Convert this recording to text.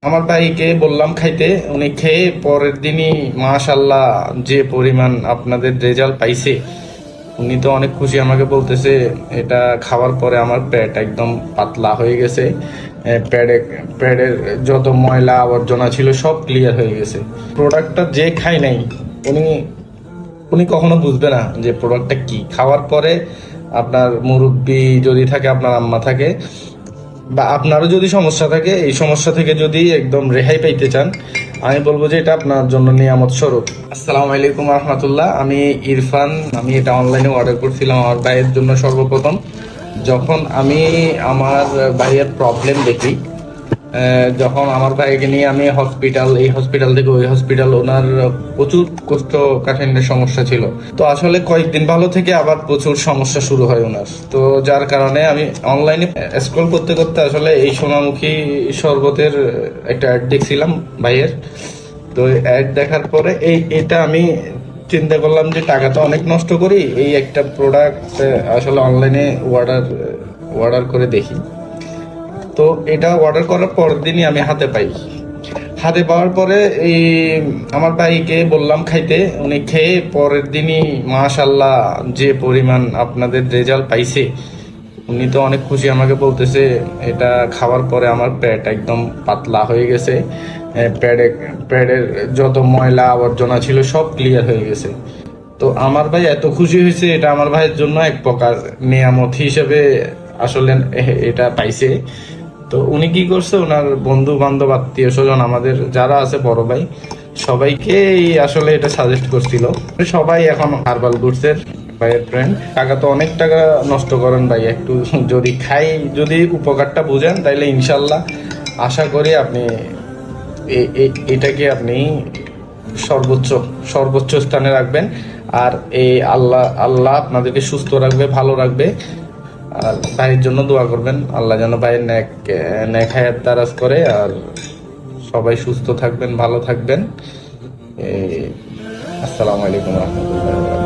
আমার ভাইকে বললাম খাইতে, উনি খেয়ে পরের দিনই মাশাল্লাহ যে পরিমাণ আপনাদের রেজাল্ট পাইছে, উনি তো অনেক খুশি। আমাকে বলতেছে এটা খাওয়ার পরে আমার পেট একদম পাতলা হয়ে গেছে। পেটে পেটের যত ময়লা আবর্জনা ছিল সব ক্লিয়ার হয়ে গেছে। প্রোডাক্টটা যে খাই নাই, উনি উনি কখনো বুঝবে না যে প্রোডাক্টটা কি। খাওয়ার পরে আপনার মুরব্বি যদি থাকে, আপনার আম্মা থাকে, বা আপনারও যদি সমস্যা থাকে, এই সমস্যা থেকে যদি একদম রেহাই পাইতে চান, আমি বলবো যে এটা আপনার জন্য নিয়ামত স্বরূপ। আসসালামু আলাইকুম রহমতুল্লাহ। আমি ইরফান। আমি এটা অনলাইনে অর্ডার করছিলাম আমার ভাইয়ের জন্য। সর্বপ্রথম যখন আমি আমার ভাইয়ের প্রবলেম দেখি, যখন আমার ভাইকে নিয়ে আমি এই হসপিটাল থেকে ওই হসপিটাল, ওনার প্রচুর কোষ্ঠকাঠিন্যের সমস্যা ছিল। তো আসলে কয়েকদিন ভালো থেকে আবার প্রচুর সমস্যা শুরু হয় ওনার। তো যার কারণে আমি অনলাইনে স্ক্রল করতে করতে আসলে এই সোনামুখী শরবতের একটা অ্যাড দেখছিলাম ভাইয়ের। তো অ্যাড দেখার পরে এটা আমি চিন্তা করলাম যে টাকা তো অনেক নষ্ট করি, এই একটা প্রোডাক্ট আসলে অনলাইনে অর্ডার করে দেখি। তো এটা অর্ডার করার পরের দিনই আমি হাতে পাওয়ার পরে এই আমার ভাইকে বললাম খাইতে, উনি খেয়ে পরের দিনই মাশাল্লাহ যে পরিমাণ আপনাদের রেজাল্ট পাইছে, উনি তো অনেক খুশি। আমাকে বলতেছে এটা খাওয়ার পরে আমার পেট একদম পাতলা হয়ে গেছে। পেটে পেটের যত ময়লা আবর্জনা ছিল সব ক্লিয়ার হয়ে গেছে। তো আমার ভাই এত খুশি হয়েছে, এটা আমার ভাইয়ের জন্য এক প্রকার নিয়ামত হিসেবে আসলে এটা পাইছে। তো উনি কি করছে, ওনার বন্ধু বান্ধব আত্মীয় স্বজন আমাদের যারা আছে বড় ভাই, সবাইকে আসলে এটা সাজেস্ট করছিল। সবাই এখন হার্বাল গুডসের ভাইয়ের ফ্রেন্ড। টাকা তো অনেক টাকা নষ্ট করেন ভাই, একটু যদি যদি উপকারটা বুঝেন, তাইলে ইনশাল্লাহ আশা করি আপনি এটাকে আপনি সর্বোচ্চ সর্বোচ্চ স্থানে রাখবেন। আর এই আল্লাহ আল্লাহ আপনাদেরকে সুস্থ রাখবে, ভালো রাখবে। আর ভাইয়ের জন্য দোয়া করবেন, আল্লাহ যেন ভাইয়ের ন্যাক হায়াত দারাজ করে। আর সবাই সুস্থ থাকবেন, ভালো থাকবেন। আসসালামু আলাইকুম রহমতুল্লাহ।